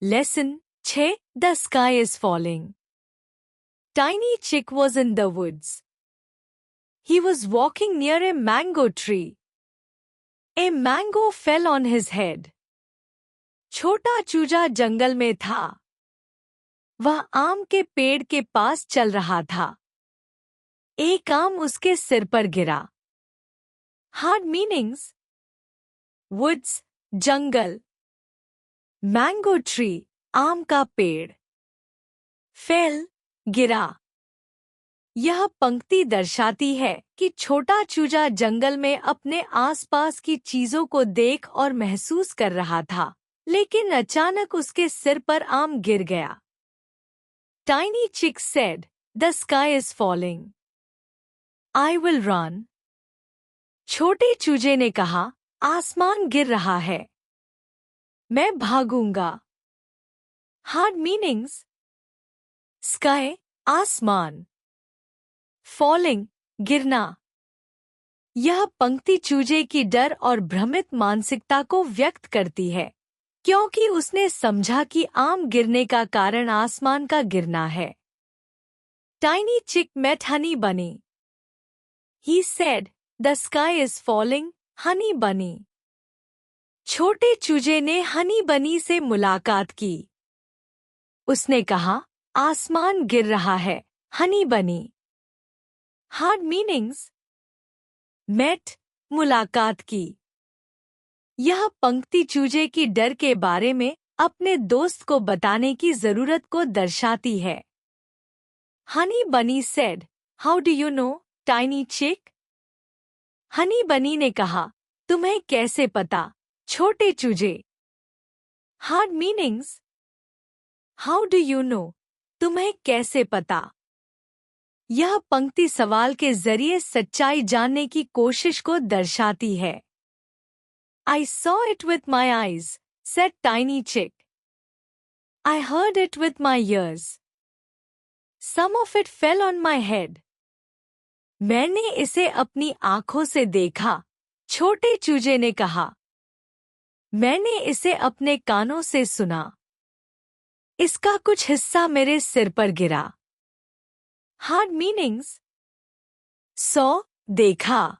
Lesson 6. The sky is falling. Tiny Chick was in the woods. He was walking near a mango tree. A mango fell on his head. छोटा चूजा जंगल में था. वह आम के पेड़ के पास चल रहा था. एक आम उसके सिर पर गिरा. Hard meanings: woods, जंगल. मैंगो ट्री, आम का पेड़. फेल, गिरा. यह पंक्ति दर्शाती है कि छोटा चूजा जंगल में अपने आसपास की चीजों को देख और महसूस कर रहा था, लेकिन अचानक उसके सिर पर आम गिर गया. Tiny Chick said, "The sky is falling. I will run." छोटे चूजे ने कहा, आसमान गिर रहा है. मैं भागूंगा. Hard meanings: sky, आसमान. Falling, गिरना. यह पंक्ति चूजे की डर और भ्रमित मानसिकता को व्यक्त करती है, क्योंकि उसने समझा कि आम गिरने का कारण आसमान का गिरना है. Tiny Chick met Honey Bunny. He said, "The sky is falling, Honey Bunny." छोटे चूजे ने हनी बनी से मुलाकात की. उसने कहा, आसमान गिर रहा है, हनी बनी. Hard meanings: met, मुलाकात की. यह पंक्ति चूजे की डर के बारे में अपने दोस्त को बताने की जरूरत को दर्शाती है. हनी बनी said, "How do you know, Tiny Chick?" Honey बनी ने कहा, तुम्हें कैसे पता, छोटे चूजे. Hard meanings: How do you know? तुम्हें कैसे पता. यह पंक्ति सवाल के जरिए सच्चाई जानने की कोशिश को दर्शाती है. I saw it with my eyes, said Tiny Chick. I heard it with my ears. Some of it fell on my head. मैंने इसे अपनी आंखों से देखा, छोटे चूजे ने कहा. मैंने इसे अपने कानों से सुना. इसका कुछ हिस्सा मेरे सिर पर गिरा. Hard meanings: saw, देखा.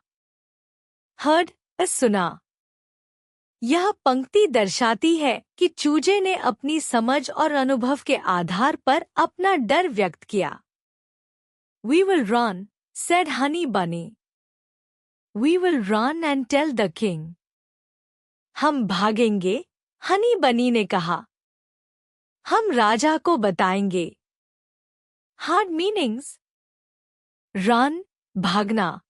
Heard, सुना. यह पंक्ति दर्शाती है कि चूजे ने अपनी समझ और अनुभव के आधार पर अपना डर व्यक्त किया. We will run, said Honey Bunny. We will run and tell the king. हम भागेंगे, हनी बनी ने कहा. हम राजा को बताएंगे. Hard meanings: run, भागना.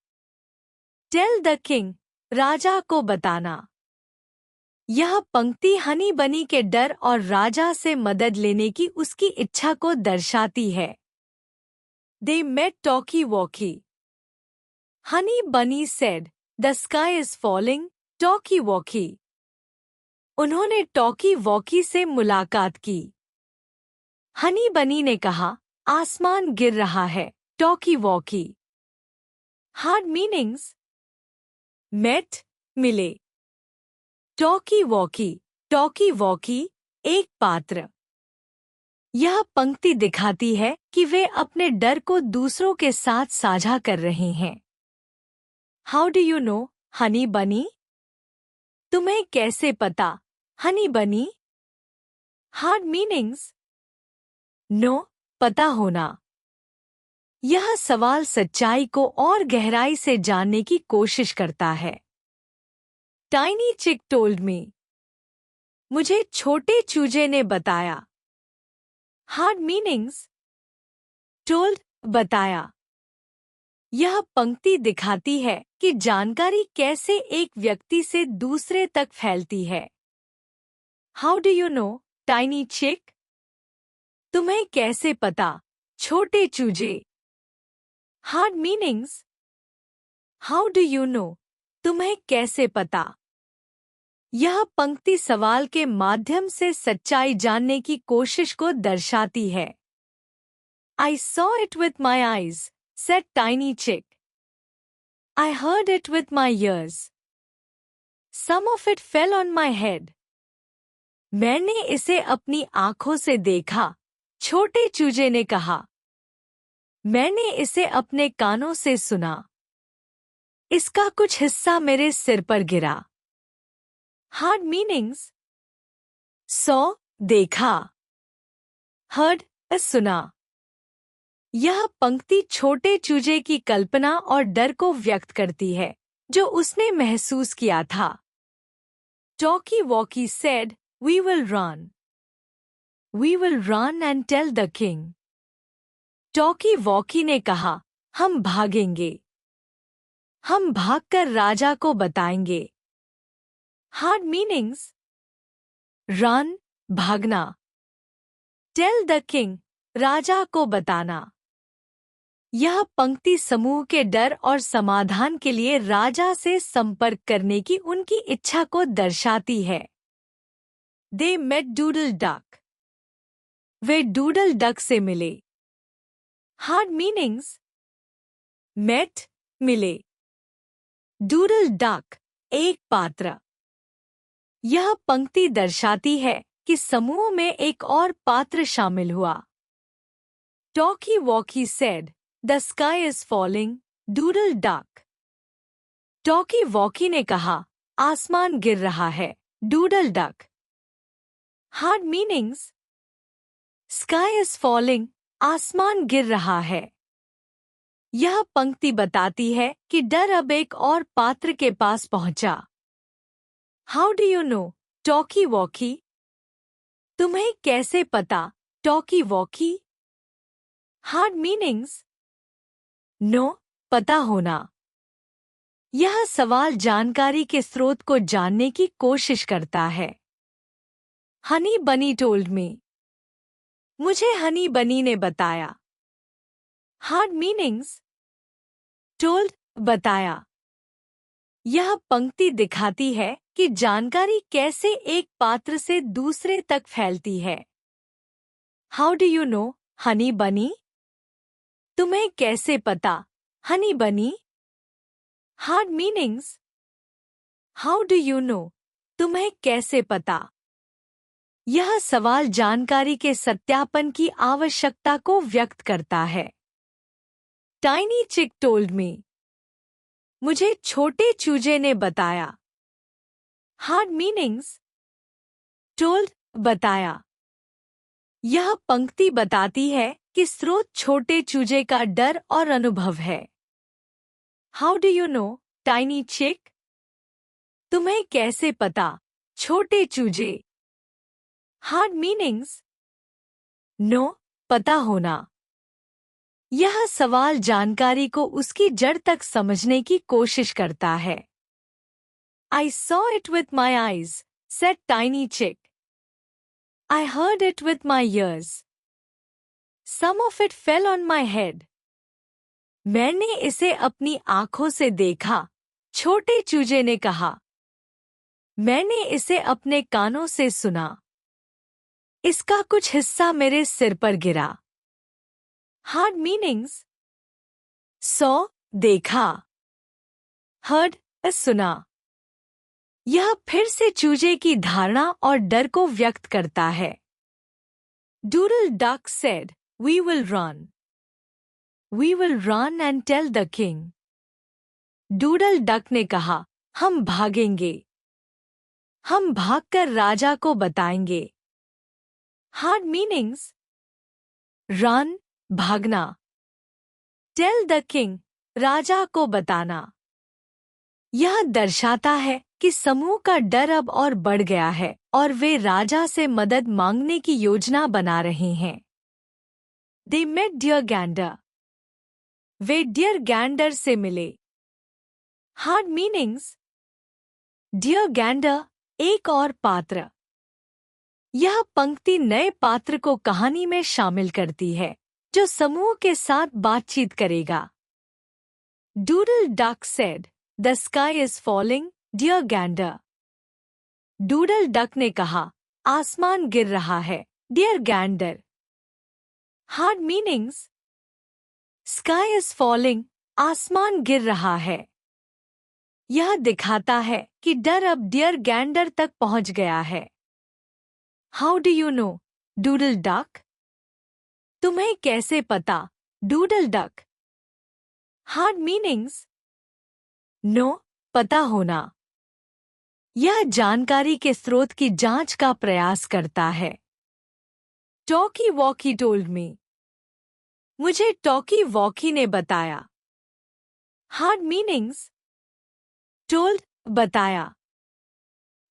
Tell the king, राजा को बताना. यह पंक्ति हनी बनी के डर और राजा से मदद लेने की उसकी इच्छा को दर्शाती है. They met Talkie Walkie. Honey Bunny said, "The sky is falling, Talkie Walkie." उन्होंने टॉकी वॉकी से मुलाकात की. हनी बनी ने कहा, आसमान गिर रहा है, Talky Walky. Hard meanings: met, मिले. टॉकी वॉकी, एक पात्र. यह पंक्ति दिखाती है कि वे अपने डर को दूसरों के साथ साझा कर रहे हैं. How do you no, Honey बनी? तुम्हें कैसे पता, हनी बनी? हार्ड मीनिंग्स: नो, पता होना. यह सवाल सच्चाई को और गहराई से जानने की कोशिश करता है. टाइनी चिक टोल्ड मी. मुझे छोटे चूजे ने बताया. हार्ड मीनिंग्स: टोल्ड, बताया. यह पंक्ति दिखाती है कि जानकारी कैसे एक व्यक्ति से दूसरे तक फैलती है. How do you no, tiny चिक? तुम्हें कैसे पता, छोटे चूजे? Hard meanings: how do you no, तुम्हें कैसे पता. यह पंक्ति सवाल के माध्यम से सच्चाई जानने की कोशिश को दर्शाती है. I saw it with my eyes, said Tiny Chick. I heard it with my ears. Some of it fell on my head. मैंने इसे अपनी आंखों से देखा, छोटे चूजे ने कहा। मैंने इसे अपने कानों से सुना। इसका कुछ हिस्सा मेरे सिर पर गिरा। Hard meanings. सॉ देखा, हर्ड सुना। यह पंक्ति छोटे चूजे की कल्पना और डर को व्यक्त करती है जो उसने महसूस किया था। Talkie walkie said, "We will run. We will run and tell the king." Talkie walkie ने कहा, हम भागेंगे। हम भागकर राजा को बताएंगे। Hard meanings. रन, भागना। टेल द किंग, राजा को बताना। यह पंक्ति समूह के डर और समाधान के लिए राजा से संपर्क करने की उनकी इच्छा को दर्शाती है। They met Doodle Duck. वे डूडल डक से मिले। Hard meanings. मेट, मिले। डूडल डक, एक पात्र। यह पंक्ति दर्शाती है कि समूह में एक और पात्र शामिल हुआ। Talkie walkie said, "The sky is falling, doodle duck." Talkie walkie ने कहा, आसमान गिर रहा है, doodle duck. Hard meanings. Sky is falling, आसमान गिर रहा है। यह पंक्ति बताती है कि डर अब एक और पात्र के पास पहुंचा। How do you know, Talky Walky? तुम्हें कैसे पता, Talky Walky? Hard meanings. Know, पता होना। यह सवाल जानकारी के स्रोत को जानने की कोशिश करता है। हनी बनी टोल्ड मी, मुझे हनी बनी ने बताया। Hard meanings. टोल्ड, बताया। यह पंक्ति दिखाती है कि जानकारी कैसे एक पात्र से दूसरे तक फैलती है। How do you no, Honey बनी? तुम्हें कैसे पता, हनी बनी? Hard meanings. How do you no, तुम्हें कैसे पता? यह सवाल जानकारी के सत्यापन की आवश्यकता को व्यक्त करता है। टाइनी चिक टोल्ड मी, मुझे छोटे चूजे ने बताया। Hard meanings. टोल्ड, बताया। यह पंक्ति बताती है कि स्रोत छोटे चूजे का डर और अनुभव है। How do you no, tiny चिक? तुम्हें कैसे पता, छोटे चूजे? Hard meanings. नो, पता होना। यह सवाल जानकारी को उसकी जड़ तक समझने की कोशिश करता है। I saw it with my eyes, said Tiny Chick. I heard it with my ears. Some of it fell on my head. मैंने इसे अपनी आंखों से देखा, छोटे चूजे ने कहा। मैंने इसे अपने कानों से सुना। इसका कुछ हिस्सा मेरे सिर पर गिरा। Hard meanings. सॉ, देखा। हर्ड, सुना। यह फिर से चूजे की धारणा और डर को व्यक्त करता है। Doodle Duck said, "We will run. We will run and tell the king." Doodle Duck ने कहा, हम भागेंगे। हम भागकर राजा को बताएंगे। Hard meanings. रन, भागना। टेल द किंग, राजा को बताना। यह दर्शाता है कि समूह का डर अब और बढ़ गया है और वे राजा से मदद मांगने की योजना बना रहे हैं। They met डियर गैंडर, वे डियर गैंडर से मिले। Hard meanings. डियर गैंडर, एक और पात्र। यह पंक्ति नए पात्र को कहानी में शामिल करती है जो समूह के साथ बातचीत करेगा। Doodle Duck said, "The sky is falling, dear gander." Doodle Duck ने कहा, आसमान गिर रहा है, Dear Gander. Hard meanings. Sky is falling, आसमान गिर रहा है। यह दिखाता है कि डर अब डियर गैंडर तक पहुंच गया है। How do you know? Doodle duck? तुम्हें कैसे पता? Doodle duck. Hard meanings. No, पता होना. यह जानकारी के स्रोत की जांच का प्रयास करता है. Talkie walkie told me. मुझे टॉकी वॉकी ने बताया. Hard meanings. Told, बताया.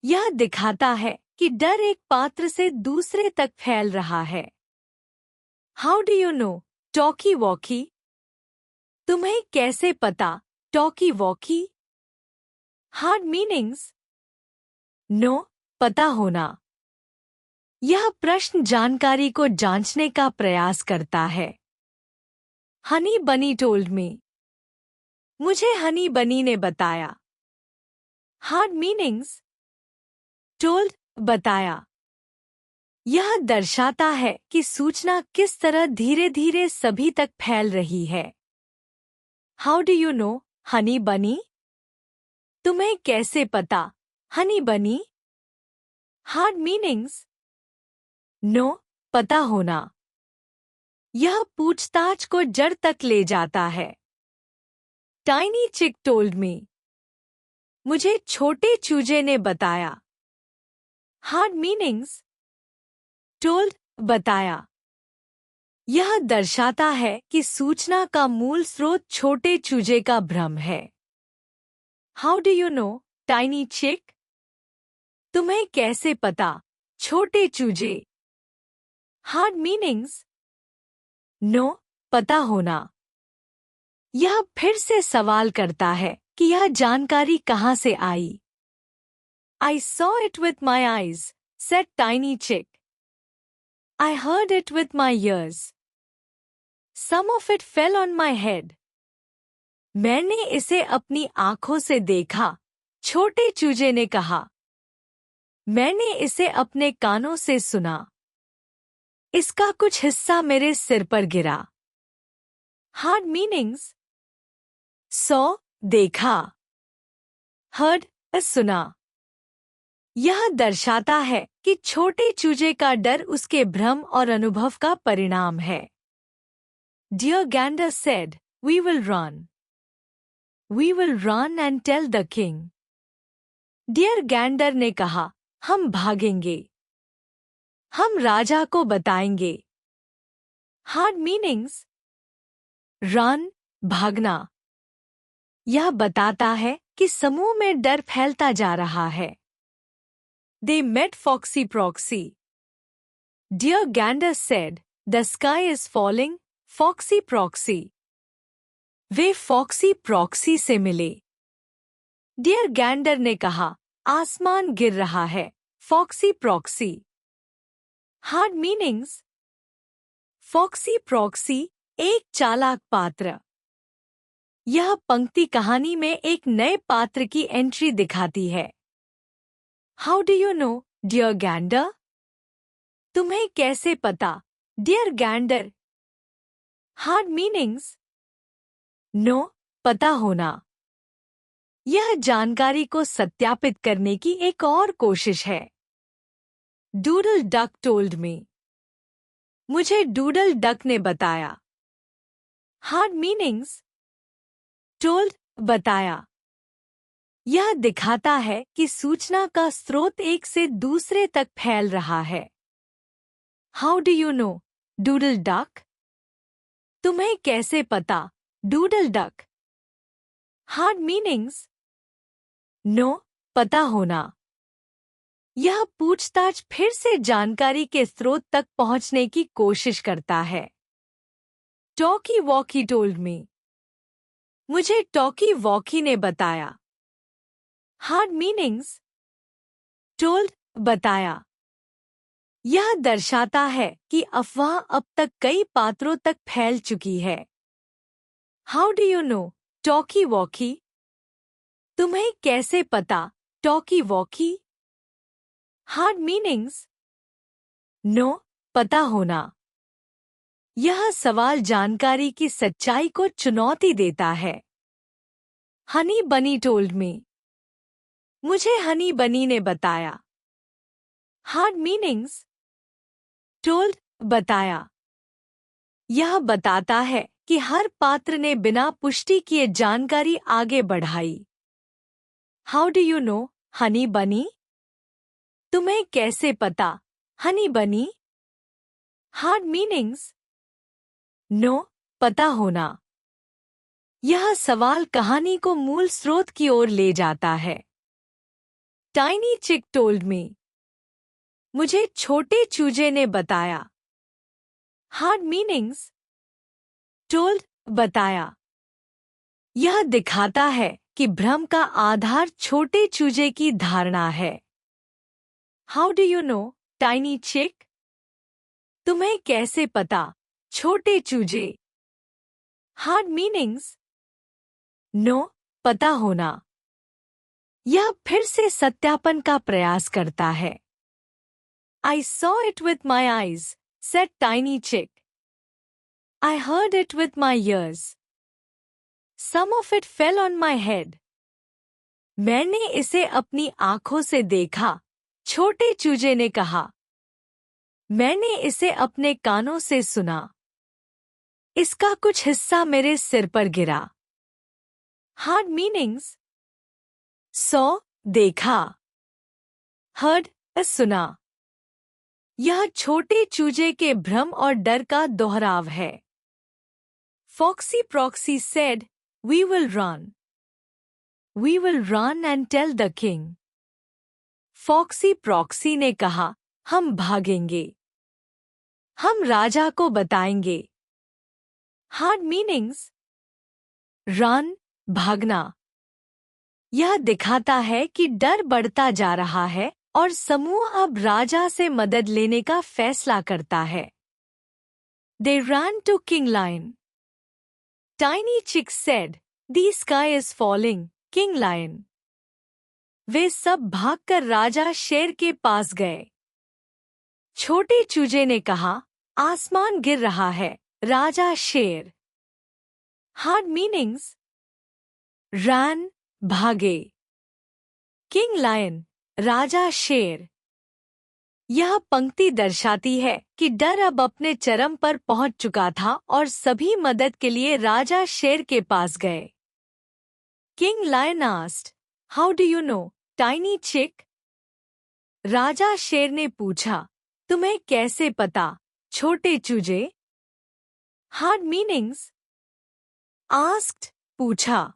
यह दिखाता है कि डर एक पात्र से दूसरे तक फैल रहा है. How do you know? Talkie Walky. तुम्हें कैसे पता? Talky walkie. Hard meanings. No, पता होना. यह प्रश्न जानकारी को जांचने का प्रयास करता है. हनी बनी टोल्ड मी. मुझे हनी बनी ने बताया. Hard meanings. Told, बताया. यह दर्शाता है कि सूचना किस तरह धीरे धीरे सभी तक फैल रही है. How do you know? Honey बनी. तुम्हें कैसे पता? हनी बनी. Hard meanings. No, पता होना. यह पूछताछ को जड़ तक ले जाता है. टाइनी चिक टोल्ड मी. मुझे छोटे चूजे ने बताया. Hard meanings. Told, बताया. यह दर्शाता है कि सूचना का मूल स्रोत छोटे चूजे का भ्रम है. How do you know? Tiny chick. तुम्हें कैसे पता? छोटे चूजे. Hard meanings. No, पता होना. यह फिर से सवाल करता है कि यह जानकारी कहां से आई. I saw it with my eyes, said Tiny Chick. I heard it with my ears. Some of it fell on my head. मैंने इसे अपनी आंखों से देखा, छोटे चूजे ने कहा. मैंने इसे अपने कानों से सुना. इसका कुछ हिस्सा मेरे सिर पर गिरा. Hard meanings. Saw, देखा. Heard, सुना. यह दर्शाता है कि छोटे चूजे का डर उसके भ्रम और अनुभव का परिणाम है. Dear Gander said, "We will run. We will run and tell the king." Dear Gander ने कहा, हम भागेंगे. हम राजा को बताएंगे. Hard meanings. Run, भागना. यह बताता है कि समूह में डर फैलता जा रहा है. They met Foxy Proxy. Dear Gander said, "The sky is falling, Foxy Proxy." Way Foxy Proxy से मिले. Dear Gander ने कहा, आसमान गिर रहा है, Foxy Proxy. Hard meanings. Foxy Proxy, एक चालाक पात्र. यह पंक्ति कहानी में एक नए पात्र की एंट्री दिखाती है. How do you know, dear Gander? तुम्हें कैसे पता, dear Gander? Hard meanings. No, पता होना. यह जानकारी को सत्यापित करने की एक और कोशिश है. Doodle duck told me. मुझे डूडल डक ने बताया. Hard meanings. Told, बताया. यह दिखाता है कि सूचना का स्रोत एक से दूसरे तक फैल रहा है. How do you know? Doodle duck. तुम्हें कैसे पता? Doodle duck. Hard meanings. No, पता होना. यह पूछताछ फिर से जानकारी के स्रोत तक पहुंचने की कोशिश करता है. Talky walkie told me. मुझे टॉकी वॉकी ने बताया. Hard meanings. टोल्ड, बताया. यह दर्शाता है कि अफवाह अब तक कई पात्रों तक फैल चुकी है. How do you know? Talky Walky. तुम्हें कैसे पता? Talky Walky. Hard meanings. Know, पता होना. यह सवाल जानकारी की सच्चाई को चुनौती देता है. हनी बनी टोल्ड मी. मुझे हनी बनी ने बताया. Hard meanings. told, बताया। यह बताता है कि हर पात्र ने बिना पुष्टि किए जानकारी आगे बढ़ाई। How do you know, Honey बनी? तुम्हें कैसे पता, हनी बनी? Hard meanings. नो, पता होना। यह सवाल कहानी को मूल स्रोत की ओर ले जाता है। टाइनी चिक टोल्ड मी, मुझे छोटे चूजे ने बताया। Hard meanings. टोल्ड, बताया। यह दिखाता है कि भ्रम का आधार छोटे चूजे की धारणा है। How do you no, tiny चिक? तुम्हें कैसे पता, छोटे चूजे? Hard meanings. नो, पता होना। यह फिर से सत्यापन का प्रयास करता है। I saw it with my eyes, said Tiny Chick. I heard it with my ears. Some of it fell on my head. मैंने इसे अपनी आंखों से देखा, छोटे चूजे ने कहा। मैंने इसे अपने कानों से सुना। इसका कुछ हिस्सा मेरे सिर पर गिरा। Hard meanings. सॉ, देखा। हर्ड, सुना। यह छोटे चूजे के भ्रम और डर का दोहराव है। Foxy Proxy said, We will run. We will run and tell the king. Foxy Proxy ने कहा, हम भागेंगे। हम राजा को बताएंगे। Hard meanings. Run, भागना। यह दिखाता है कि डर बढ़ता जा रहा है और समूह अब राजा से मदद लेने का फैसला करता है। They ran to King Lion. Tiny Chick said, The sky is falling, King Lion. वे सब भागकर राजा शेर के पास गए। छोटे चूजे ने कहा, आसमान गिर रहा है, राजा शेर। Hard meanings. Ran, भागे। King Lion, राजा शेर। यह पंक्ति दर्शाती है कि डर अब अपने चरम पर पहुंच चुका था और सभी मदद के लिए राजा शेर के पास गए। King Lion asked, How do you know, Tiny Chick? राजा शेर ने पूछा, तुम्हें कैसे पता, छोटे चूजे? Hard meanings. Asked, पूछा।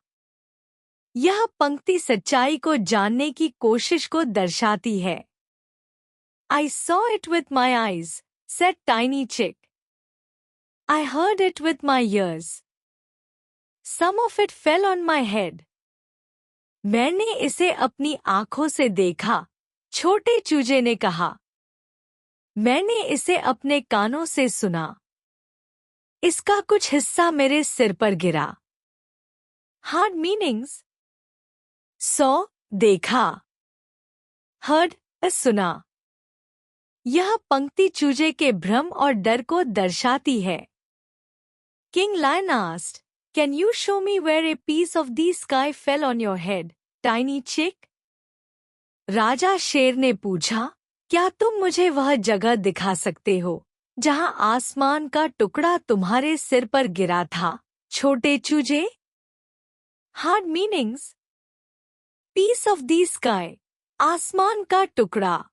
यह पंक्ति सच्चाई को जानने की कोशिश को दर्शाती है। I saw it with my eyes, said Tiny Chick. I heard it with my ears. Some of it fell on my head. मैंने इसे अपनी आंखों से देखा, छोटे चूजे ने कहा। मैंने इसे अपने कानों से सुना। इसका कुछ हिस्सा मेरे सिर पर गिरा। Hard meanings. Saw, देखा। Heard, सुना। यह पंक्ति चूजे के भ्रम और डर को दर्शाती है। King Lion asked, Can you show me where a piece of the sky fell on your head, Tiny Chick? राजा शेर ने पूछा, क्या तुम मुझे वह जगह दिखा सकते हो जहां आसमान का टुकड़ा तुम्हारे सिर पर गिरा था, छोटे चूजे? Hard meanings. Piece of the sky, आसमान का टुकड़ा।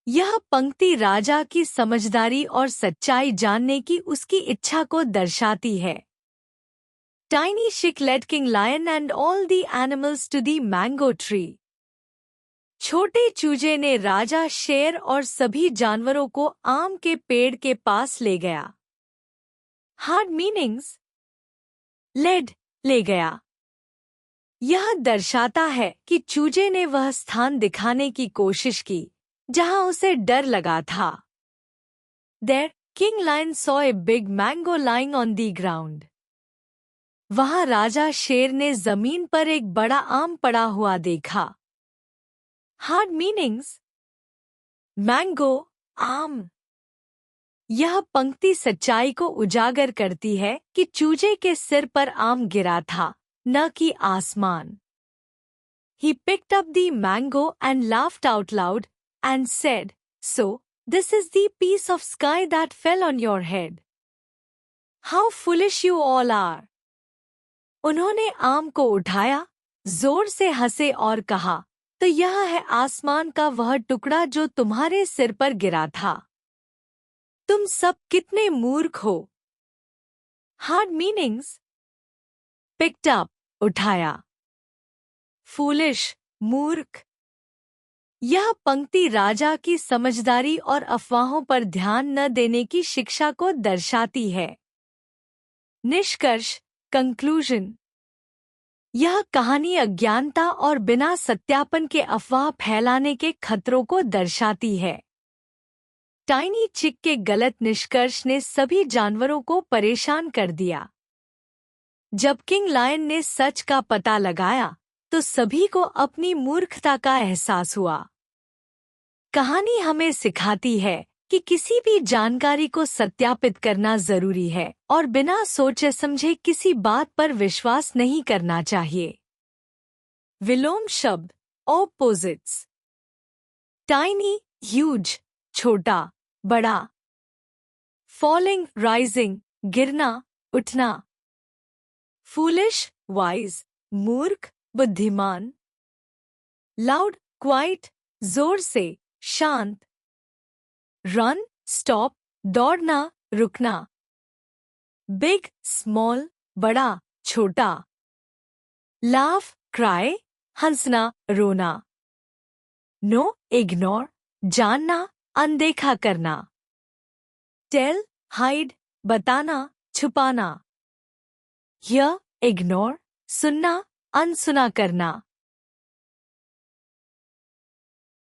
यह पंक्ति राजा की समझदारी और सच्चाई जानने की उसकी इच्छा को दर्शाती है। Tiny Chick led King Lion and all the animals to the mango tree. छोटे चूजे ने राजा शेर और सभी जानवरों को आम के पेड़ के पास ले गया। Hard meanings. Led, ले गया। यह दर्शाता है कि चूजे ने वह स्थान दिखाने की कोशिश की जहां उसे डर लगा था। There, King Lion saw a big mango lying on the ground. वहां राजा शेर ने जमीन पर एक बड़ा आम पड़ा हुआ देखा। Hard meanings. Mango, आम। यह पंक्ति सच्चाई को उजागर करती है कि चूजे के सिर पर आम गिरा था, न कि आसमान। He picked up the mango and laughed out loud and said, So, This is the piece of sky that fell on your head. How foolish you all are. उन्होंने आम को उठाया, जोर से हंसे और कहा, तो यह है आसमान का वह टुकड़ा जो तुम्हारे सिर पर गिरा था। तुम सब कितने मूर्ख हो। Hard meanings. Picked up, उठाया। Foolish, मूर्ख। यह पंक्ति राजा की समझदारी और अफवाहों पर ध्यान न देने की शिक्षा को दर्शाती है। निष्कर्ष, कंक्लूजन। यह कहानी अज्ञानता और बिना सत्यापन के अफवाह फैलाने के खतरों को दर्शाती है। टाइनी चिक के गलत निष्कर्ष ने सभी जानवरों को परेशान कर दिया। जब किंग लायन ने सच का पता लगाया, तो सभी को अपनी मूर्खता का एहसास हुआ। कहानी हमें सिखाती है कि किसी भी जानकारी को सत्यापित करना जरूरी है और बिना सोचे समझे किसी बात पर विश्वास नहीं करना चाहिए। विलोम शब्द, ऑपोजिट्स। टाइनी, ह्यूज, छोटा, बड़ा। फॉलिंग, राइजिंग, गिरना, उठना। फूलिश, वाइज, मूर्ख, बुद्धिमान। लाउड, क्वाइट, जोर से, शांत। रन, स्टॉप, दौड़ना, रुकना। बिग, स्मॉल, बड़ा, छोटा। लाफ, क्राई, हंसना, रोना। नो, इग्नोर, जानना, अनदेखा करना। टेल, हाइड, बताना, छुपाना। हियर, इग्नोर, सुनना, अनसुना करना।